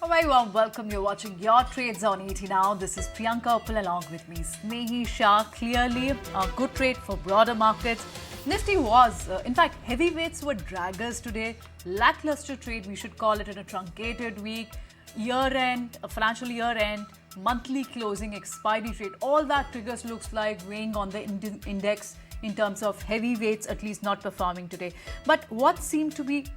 A very warm welcome. You're watching Your Trades on 80 now. This is Priyanka Uppal along with me, Snehi Shah. Clearly a good trade for broader markets. Nifty was, in fact, heavyweights were draggers today. Lackluster trade, we should call it, in a truncated week. Year-end, a financial year-end, monthly closing, expiry trade. All that triggers looks like weighing on the index in terms of heavyweights, at least not performing today. But what seemed to be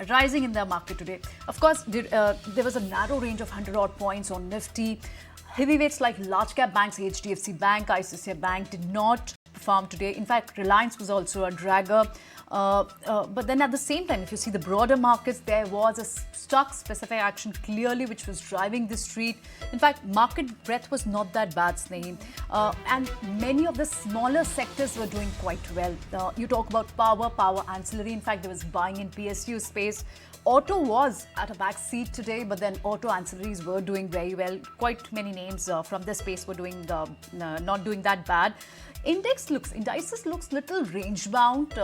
rising in the market today. Of course, there was a narrow range of 100-odd points on Nifty. Heavyweights like large cap banks, HDFC Bank, ICICI Bank did not perform today. In fact, Reliance was also a dragger. But then at the same time, if you see the broader markets, there was a stock-specific action clearly which was driving this street. In fact, market breadth was not that bad, Snehi. And many of the smaller sectors were doing quite well. You talk about power ancillary. In fact, there was buying in PSU space. Auto was at a back seat today, but then auto ancillaries were doing very well. Quite many names from this space were doing not doing that bad. Indices looks little range bound.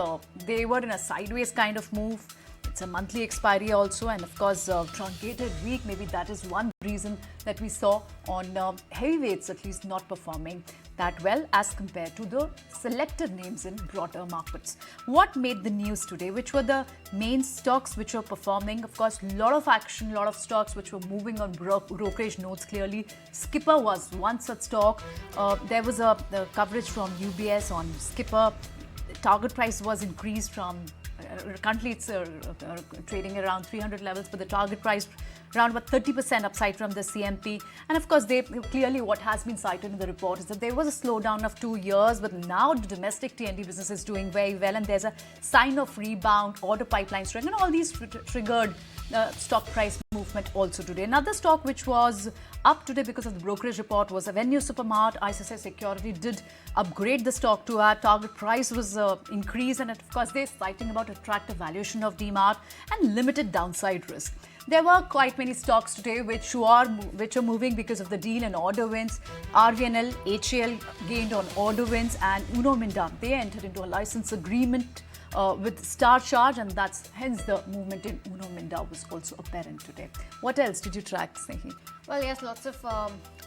They were in a sideways kind of move. It's a monthly expiry also, and of course, truncated week. Maybe that is one reason that we saw on heavyweights at least not performing that well as compared to the selected names in broader markets. What made the news today? Which were the main stocks which were performing? Of course, a lot of action, a lot of stocks which were moving on brokerage notes clearly. Skipper was one such stock. There was the coverage from UBS on Skipper. Target price was increased from currently it's trading around 300 levels, but the target price around about 30% upside from the CMP. And of course, clearly what has been cited in the report is that there was a slowdown of 2 years, but now the domestic T&D business is doing very well, and there's a sign of rebound, order pipeline strength, and all these triggered stock price movement also today. Another stock which was up today because of the brokerage report was Avenue Supermart. ICICI Security did upgrade the stock to our target price was increased, and of course they're citing about attractive valuation of DMart and limited downside risk. There were quite many stocks today which are moving because of the deal and order wins. RVNL, HAL gained on order wins, and Uno Minda, they entered into a license agreement with Star Charge, and that's hence the movement in Uno Minda was also apparent today. What else did you track, Snehi? Well, yes, lots of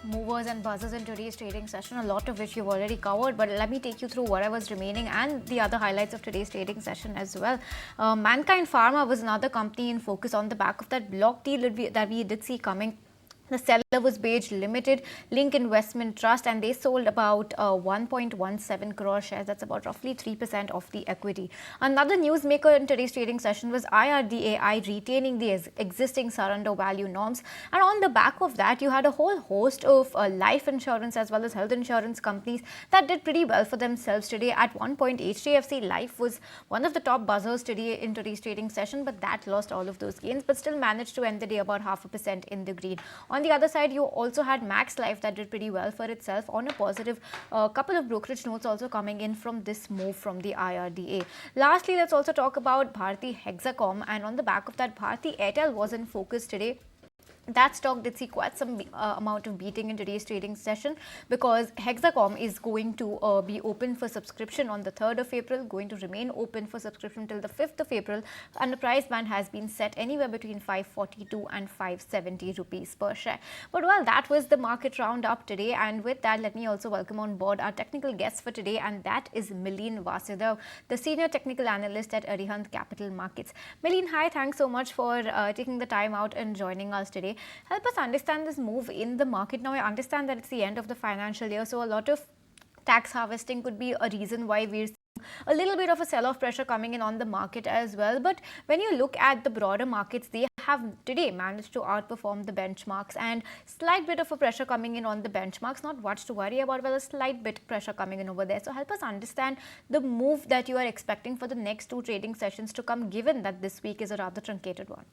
movers and buzzers in today's trading session, a lot of which you've already covered, but let me take you through whatever's remaining and the other highlights of today's trading session as well. Mankind Pharma was another company in focus on the back of that block deal that we did see coming. The seller was Beige Limited, Link Investment Trust, and they sold about 1.17 crore shares. That's about roughly 3% of the equity. Another newsmaker in today's trading session was IRDAI retaining the existing surrender value norms. And on the back of that, you had a whole host of life insurance as well as health insurance companies that did pretty well for themselves today. At one point, HDFC Life was one of the top buzzers today in today's trading session, but that lost all of those gains, but still managed to end the day about 0.5% in the green. On the other side, you also had Max Life that did pretty well for itself on a positive. Couple of brokerage notes also coming in from this move from the IRDA. Lastly, let's also talk about Bharti Hexacom, and on the back of that, Bharti Airtel was in focus today. That stock did see quite some amount of beating in today's trading session because Hexacom is going to be open for subscription on the 3rd of April, going to remain open for subscription till the 5th of April, and the price band has been set anywhere between 542 and 570 rupees per share. But well, that was the market roundup today, and with that, let me also welcome on board our technical guest for today, and that is Mileen Vasudeo, the Senior Technical Analyst at Arihant Capital Markets. Mileen, hi, thanks so much for taking the time out and joining us today. Help us understand this move in the market. Now, I understand that it's the end of the financial year, so a lot of tax harvesting could be a reason why we're seeing a little bit of a sell-off pressure coming in on the market as well. But when you look at the broader markets, they have today managed to outperform the benchmarks, and slight bit of a pressure coming in on the benchmarks. Not much to worry about, but a slight bit pressure coming in over there. So help us understand the move that you are expecting for the next 2 trading sessions to come, given that this week is a rather truncated one.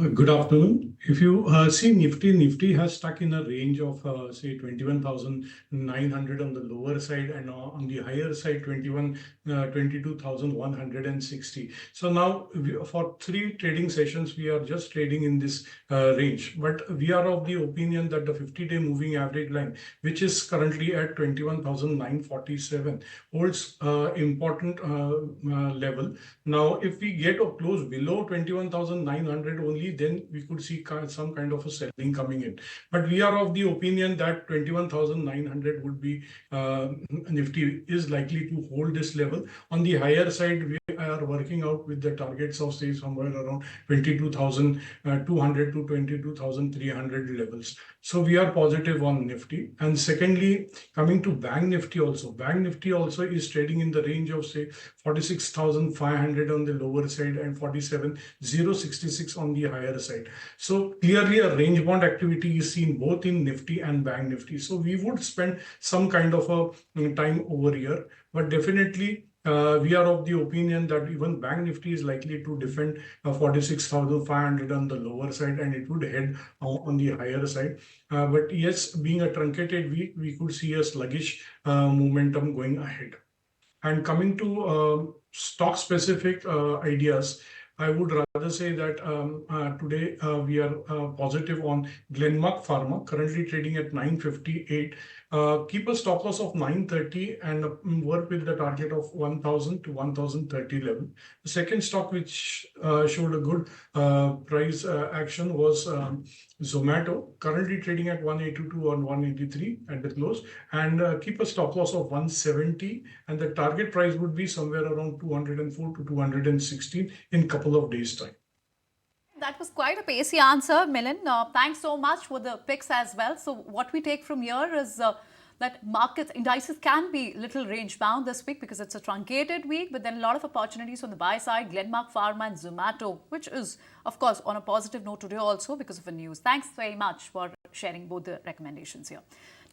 Good afternoon. If you see Nifty has stuck in a range of say 21,900 on the lower side and on the higher side 22,160. So now for 3 trading sessions we are just trading in this range. But we are of the opinion that the 50-day moving average line, which is currently at 21,947, holds important level. Now, if we get a close below 21,900 only, then we could see some kind of a selling coming in. But we are of the opinion that 21,900 would be Nifty is likely to hold this level. On the higher side, we are working out with the targets of say somewhere around 22,200 to 22,300 levels. So we are positive on Nifty. And secondly, coming to Bank Nifty also is trading in the range of say 46,500 on the lower side and 47,066 on the higher side. So clearly a range bound activity is seen both in Nifty and Bank Nifty. So we would spend some kind of a time over here, but definitely we are of the opinion that even Bank Nifty is likely to defend 46,500 on the lower side and it would head on the higher side. But yes, being a truncated week, we could see a sluggish momentum going ahead. And coming to stock specific ideas, I would rather say that today we are positive on Glenmark Pharma, currently trading at 958. Keep a stop loss of 930 and work with the target of 1,000 to 1,030 level. The second stock which showed a good price action was Zomato, currently trading at 182 on 183 at the close, and keep a stop loss of 170, and the target price would be somewhere around 204 to 216 in couple of days time. That was quite a pacey answer, Mileen. Thanks so much for the picks as well. So what we take from here is that markets, indices can be little range bound this week because it's a truncated week, but then a lot of opportunities on the buy side, Glenmark Pharma and Zomato, which is, of course, on a positive note today also because of the news. Thanks very much for sharing both the recommendations here.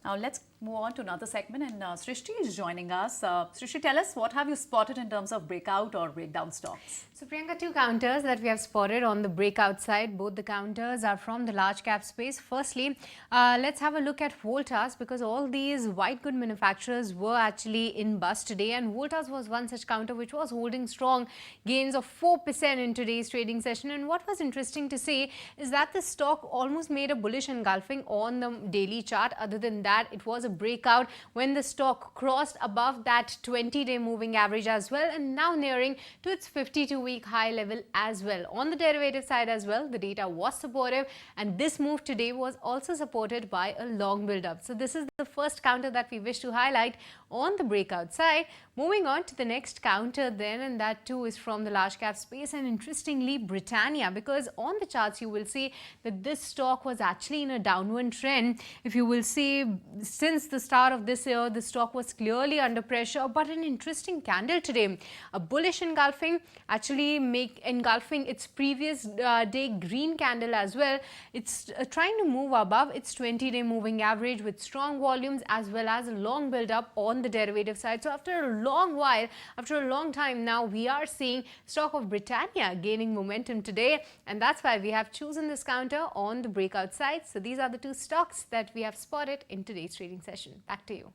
Now let's move on to another segment, and Srishti is joining us. Srishti, tell us, what have you spotted in terms of breakout or breakdown stocks? So Priyanka, 2 counters that we have spotted on the breakout side. Both the counters are from the large cap space. Firstly, let's have a look at Voltas, because all these white good manufacturers were actually in bust today, and Voltas was one such counter which was holding strong gains of 4% in today's trading session. And what was interesting to see is that the stock almost made a bullish engulfing on the daily chart. Other than that, it was a breakout when the stock crossed above that 20-day moving average as well, and now nearing to its 52-week high level as well. On the derivative side as well, the data was supportive, and this move today was also supported by a long build-up. So this is the first counter that we wish to highlight on the breakout side. Moving on to the next counter then, and that too is from the large cap space, and interestingly Britannia, because on the charts you will see that this stock was actually in a downward trend. If you will see, since the start of this year, the stock was clearly under pressure, but an interesting candle today, a bullish engulfing, actually engulfing its previous day green candle as well. It's trying to move above its 20-day moving average with strong volumes as well as a long build up on the derivative side. So after a long time now, we are seeing stock of Britannia gaining momentum today, and that's why we have chosen this counter on the breakout side. So these are the 2 stocks that we have spotted in today's trading session. Back to you.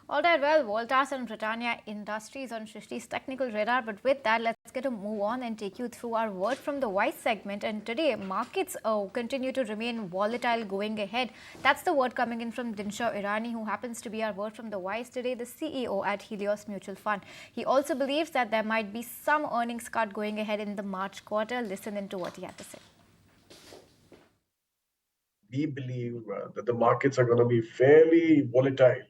All right, well, Voltas and Britannia Industries on Shrishti's technical radar. But with that, let's get to move on and take you through our word from the wise segment. And today, markets continue to remain volatile going ahead. That's the word coming in from Dinshaw Irani, who happens to be our word from the wise today, the CEO at Helios Mutual Fund. He also believes that there might be some earnings cut going ahead in the March quarter. Listen into what he had to say. We believe that the markets are going to be fairly volatile.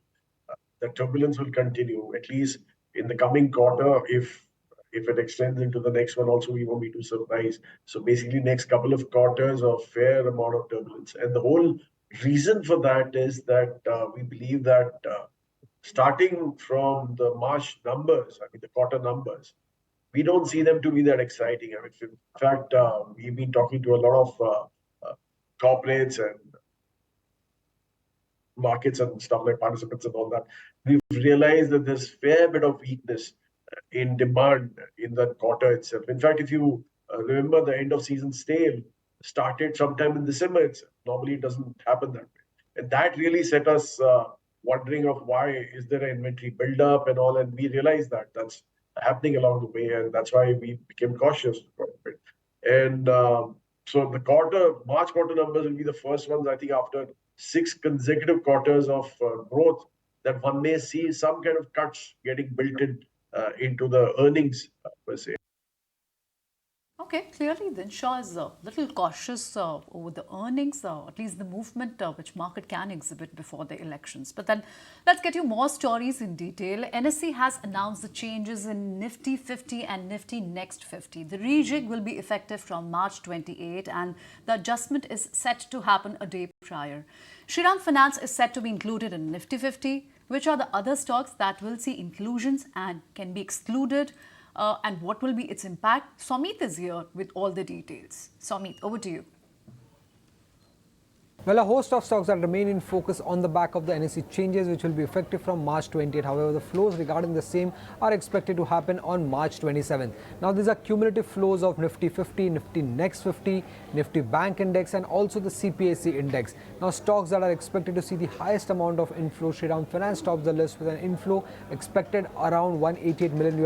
The turbulence will continue, at least in the coming quarter. If it extends into the next one also, we won't be too surprised. So basically, next couple of quarters, a fair amount of turbulence. And the whole reason for that is that we believe that starting from the March numbers, the quarter numbers, we don't see them to be that exciting. In fact, we've been talking to a lot of corporates and markets and stuff like participants and all that. We've realized that there's fair bit of weakness in demand in the quarter itself. In fact, if you remember the end of season sale started sometime in December itself. Normally, it doesn't happen that way. And that really set us wondering of why is there an inventory buildup and all. And we realized that that's happening along the way. And that's why we became cautious for a bit. And so the March quarter numbers will be the first ones, I think, after 6 consecutive quarters of growth, that one may see some kind of cuts getting built into the earnings per se. Okay, clearly then Shaw is a little cautious over the earnings, at least the movement which market can exhibit before the elections. But then let's get you more stories in detail. NSE has announced the changes in Nifty 50 and Nifty Next 50. The rejig will be effective from March 28 and the adjustment is set to happen a day prior. Shriram Finance is set to be included in Nifty 50. Which are the other stocks that will see inclusions and can be excluded? And what will be its impact? Somit is here with all the details. Somit, over to you. Well, a host of stocks that remain in focus on the back of the NSE changes, which will be effective from March 28. However, the flows regarding the same are expected to happen on March 27. Now, these are cumulative flows of Nifty 50, Nifty Next 50, Nifty Bank Index, and also the CPAC Index. Now, stocks that are expected to see the highest amount of inflow, Shriram Finance tops the list with an inflow expected around $188 million,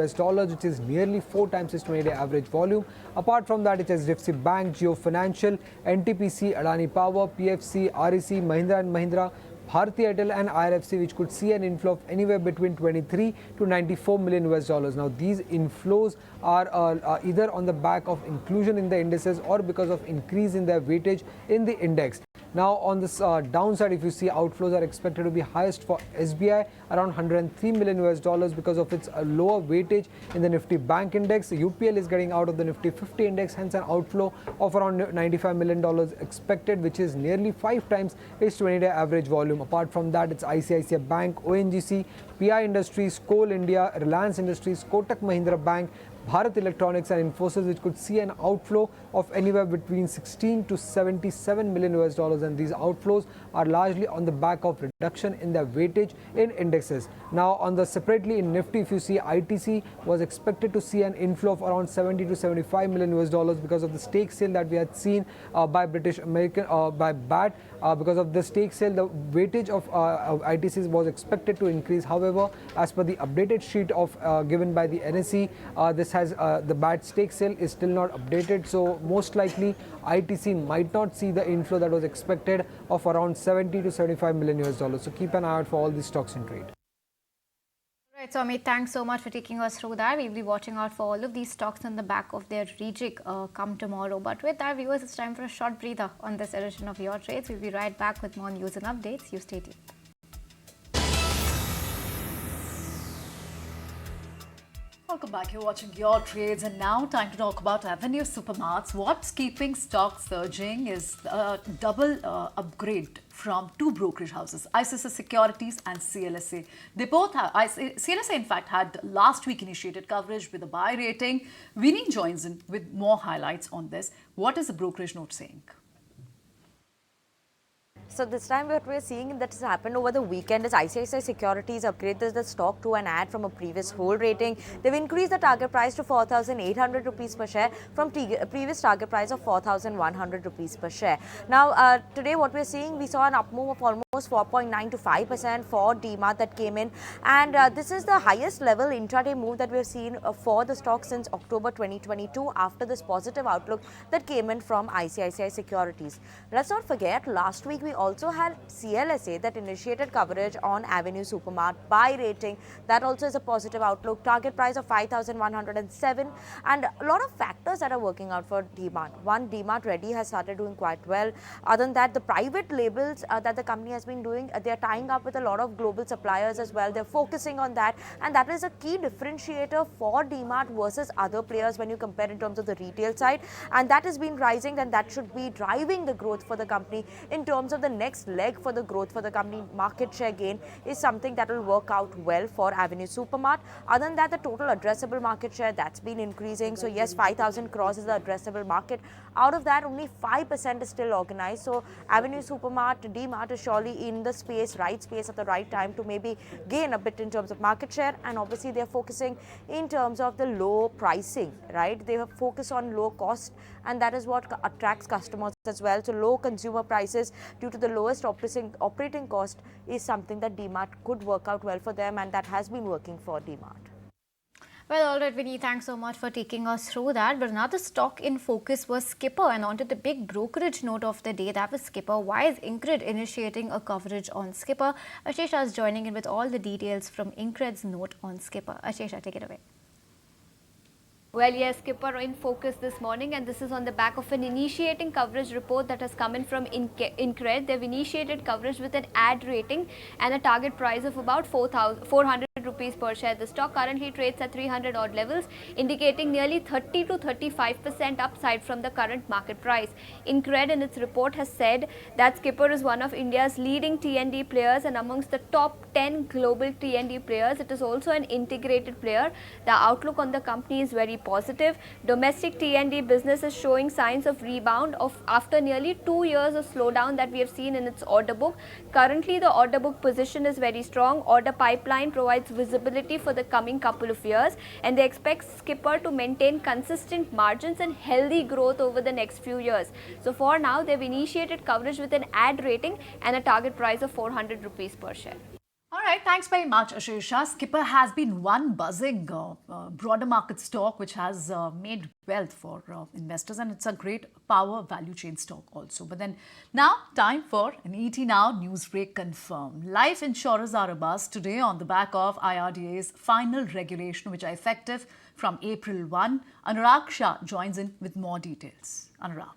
which is nearly 4 times its 20-day average volume. Apart from that, it has HDFC Bank, Jio Financial, NTPC, Adani Power, PFC, REC, Mahindra & Mahindra, Bharti Airtel and IRFC, which could see an inflow of anywhere between 23 to 94 million US dollars. Now, these inflows are either on the back of inclusion in the indices or because of increase in their weightage in the index. Now, on this downside, if you see, outflows are expected to be highest for SBI, around 103 million US dollars because of its lower weightage in the Nifty Bank Index. UPL is getting out of the Nifty 50 index, hence an outflow of around $95 million expected, which is nearly 5 times its 20-day average volume. Apart from that, it's ICICI Bank, ONGC, PI Industries, Coal India, Reliance Industries, Kotak Mahindra Bank, Bharat Electronics and Infosys, which could see an outflow of anywhere between 16 to 77 million US dollars, and these outflows are largely on the back of reduction in their weightage in indexes. Now, on the separately in Nifty, if you see, ITC was expected to see an inflow of around 70 to 75 million US dollars because of the stake sale that we had seen by British American by BAT. Because of the stake sale, the weightage of ITCs was expected to increase. However, as per the updated sheet of given by the NSE, this has the BAT stake sale is still not updated, so most likely ITC might not see the inflow that was expected of around 70 to 75 million US dollars. So keep an eye out for all these stocks in trade. Right, so Amit, thanks so much for taking us through that. We'll be watching out for all of these stocks on the back of their rejig come tomorrow. But with that, viewers, it's time for a short breather on this edition of Your Trades. We'll be right back with more news and updates. You stay tuned. Welcome back. You're watching Your Trades, and now time to talk about Avenue Supermarts. What's keeping stock surging is a double upgrade from 2 brokerage houses, ICICI Securities and CLSA. They both have, CLSA in fact had last week initiated coverage with a buy rating. Vinny joins in with more highlights on this. What is the brokerage note saying? So this time what we're seeing that has happened over the weekend is ICICI Securities upgraded the stock to an add from a previous hold rating. They've increased the target price to 4,800 rupees per share from previous target price of 4,100 rupees per share. Now today what we're seeing, we saw an up move of almost 4.9 to 5% for DMart that came in, and this is the highest level intraday move that we've seen for the stock since October 2022 after this positive outlook that came in from ICICI Securities. Let's not forget, last week we also had CLSA that initiated coverage on Avenue Supermart buy rating. That also is a positive outlook. Target price of 5,107, and a lot of factors that are working out for DMart. One, DMart Ready has started doing quite well. Other than that, the private labels that the company has been doing, they're tying up with a lot of global suppliers as well. They're focusing on that, and that is a key differentiator for DMart versus other players when you compare in terms of the retail side, and that has been rising, and that should be driving the growth for the company in terms of the the next leg for the growth for the company, market share gain, is something that will work out well for Avenue Supermart. Other than that, the total addressable market share, that's been increasing. So yes, 5,000 crores is the addressable market. Out of that, only 5% is still organized. So Avenue Supermart, D-Mart is surely in the space, right space at the right time to maybe gain a bit in terms of market share. And obviously they're focusing in terms of the low pricing, right? They have focus on low cost, and that is what attracts customers as well. So low consumer prices due to the lowest operating cost is something that D-Mart could work out well for them, and that has been working for D-Mart. Well, all right, Vinny, thanks so much for taking us through that. But another stock in focus was Skipper, and onto the big brokerage note of the day, that was Skipper. Why is InCred initiating a coverage on Skipper? Ashesha is joining in with all the details from InCred's note on Skipper. Ashesha, take it away. Well, yes, Skipper in focus this morning, and this is on the back of an initiating coverage report that has come in from InCred. They've initiated coverage with an ad rating and a target price of about 400 rupees per share. The stock currently trades at 300 odd levels, indicating nearly 30 to 35% upside from the current market price. InCred in its report has said that Skipper is one of India's leading T&D players and amongst the top 10 global T&D players. It is also an integrated player. The outlook on the company is very positive. Domestic T&D business is showing signs of rebound after nearly 2 years of slowdown that we have seen in its order book. Currently, the order book position is very strong. Order pipeline provides visibility for the coming couple of years, and they expect Skipper to maintain consistent margins and healthy growth over the next few years. So for now, they've initiated coverage with an ad rating and a target price of 400 rupees per share. All right, thanks very much, Ashesha. Skipper has been one buzzing broader market stock which has made wealth for investors, and it's a great power value chain stock also. But then now, time for an ET Now news break confirmed. Life insurers are abuzz today on the back of IRDA's final regulation, which are effective from April 1. Anurag Shah joins in with more details. Anurag.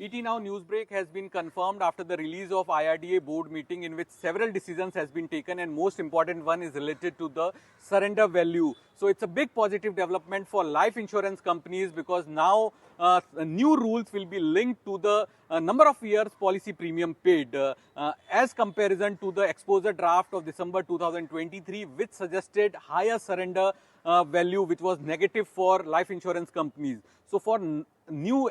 ET Now Newsbreak has been confirmed after the release of IRDA board meeting, in which several decisions has been taken, and most important one is related to the surrender value. So it's a big positive development for life insurance companies, because now new rules will be linked to the number of years policy premium paid as comparison to the exposure draft of December 2023, which suggested higher surrender value, which was negative for life insurance companies. So for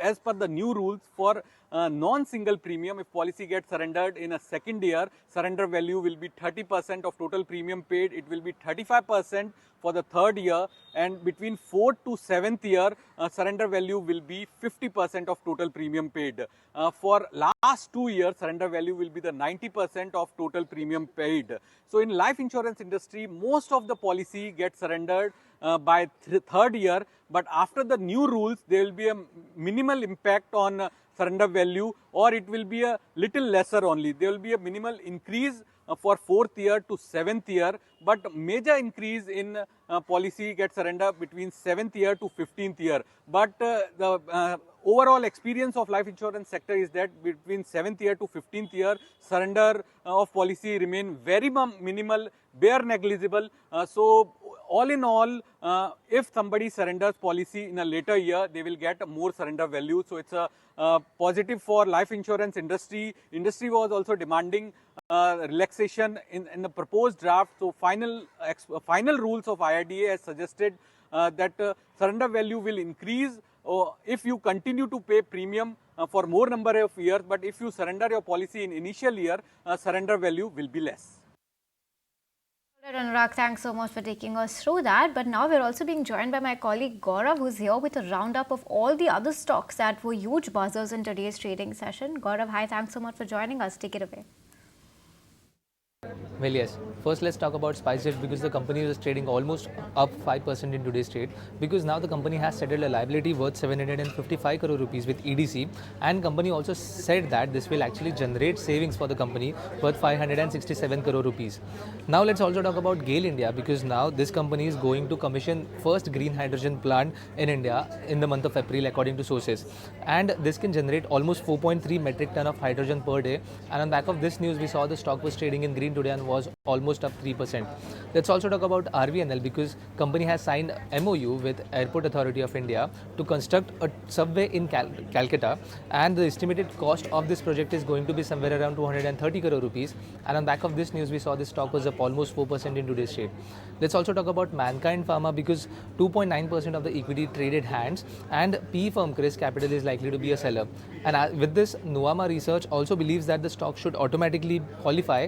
as per the new rules, for non-single premium, if policy gets surrendered in a second year, surrender value will be 30% of total premium paid. It will be 35% for the third year, and between 4th to 7th year, surrender value will be 50% of total premium paid. For last 2 years, surrender value will be the 90% of total premium paid. So in life insurance industry, most of the policy gets surrendered by third year, but after the new rules, there will be a minimal impact on surrender value, or it will be a little lesser only. There will be a minimal increase for 4th year to 7th year, but major increase in policy gets surrender between 7th year to 15th year. But the overall experience of life insurance sector is that between 7th year to 15th year, surrender of policy remain very minimal, bare negligible. So all in all, if somebody surrenders policy in a later year, they will get more surrender value. So it's a positive for life insurance industry. Industry was also demanding relaxation in the proposed draft. So final rules of IRDA has suggested that surrender value will increase if you continue to pay premium for more number of years, but if you surrender your policy in initial year, surrender value will be less. Anurag, thanks so much for taking us through that. But now we're also being joined by my colleague Gaurav, who's here with a roundup of all the other stocks that were huge buzzers in today's trading session. Gaurav, hi, thanks so much for joining us. Take it away. Well, yes. First, let's talk about SpiceJet, because the company was trading almost up 5% in today's trade, because now the company has settled a liability worth 755 crore rupees with EDC, and company also said that this will actually generate savings for the company worth 567 crore rupees. Now let's also talk about GAIL India, because now this company is going to commission first green hydrogen plant in India in the month of April, according to sources, and this can generate almost 4.3 metric ton of hydrogen per day. And on back of this news, we saw the stock was trading in green today and was almost up 3%. Let's also talk about RVNL because company has signed MOU with Airport Authority of India to construct a subway in Calcutta, and the estimated cost of this project is going to be somewhere around 230 crore rupees. And on back of this news, we saw this stock was up almost 4% in today's trade. Let's also talk about Mankind Pharma because 2.9% of the equity traded hands, and PE firm Chris Capital is likely to be a seller. And with this, Nuvama Research also believes that the stock should automatically qualify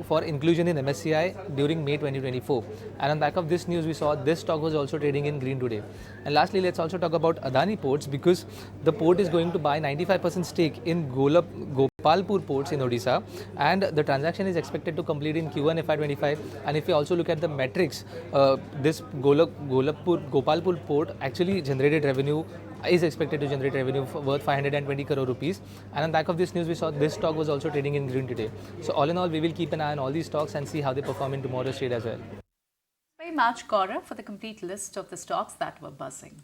for inclusion in MSCI during May 2024. And on back of this news, we saw this stock was also trading in green today. And lastly, let's also talk about Adani Ports because the port is going to buy 95% stake in Gopalpur ports in Odisha, and the transaction is expected to complete in Q1 FY25. And if we also look at the metrics, this Gopalpur port actually generated revenue, is expected to generate revenue worth 520 crore rupees. And on back of this news, we saw this stock was also trading in green today. So all in all, we will keep an eye on all these stocks and see how they perform in tomorrow's trade as well. Very much, Gaurav, for the complete list of the stocks that were buzzing.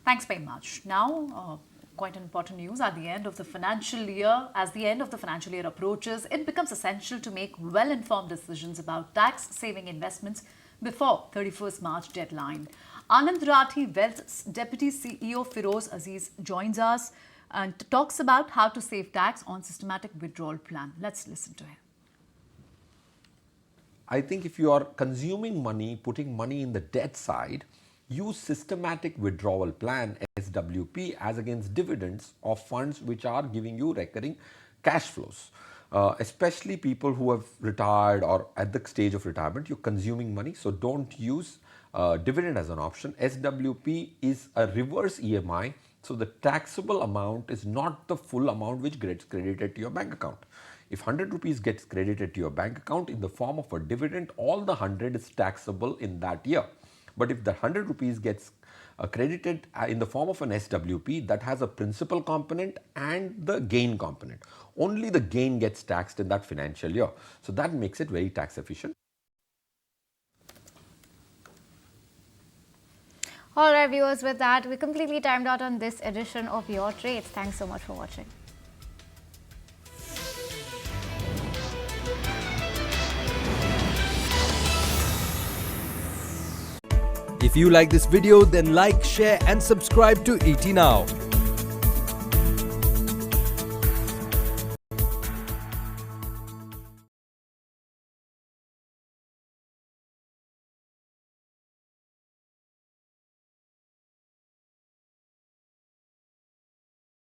Thanks very much. Now, quite important news at the end of the financial year. As the end of the financial year approaches, it becomes essential to make well-informed decisions about tax-saving investments before 31st March deadline. Anand Rathi Wealth's Deputy CEO Firoz Aziz joins us and talks about how to save tax on systematic withdrawal plan. Let's listen to him. I think if you are consuming money, putting money in the debt side, use systematic withdrawal plan SWP as against dividends of funds which are giving you recurring cash flows. Especially people who have retired or at the stage of retirement, you're consuming money, so don't use dividend as an option. SWP is a reverse EMI, so the taxable amount is not the full amount which gets credited to your bank account. If 100 rupees gets credited to your bank account in the form of a dividend, all the 100 is taxable in that year. But if the 100 rupees gets credited in the form of an SWP, that has a principal component and the gain component. Only the gain gets taxed in that financial year. So that makes it very tax efficient. All right, viewers, with that, we completely timed out on this edition of Your Trades. Thanks so much for watching. If you like this video, then like, share and subscribe to ET Now.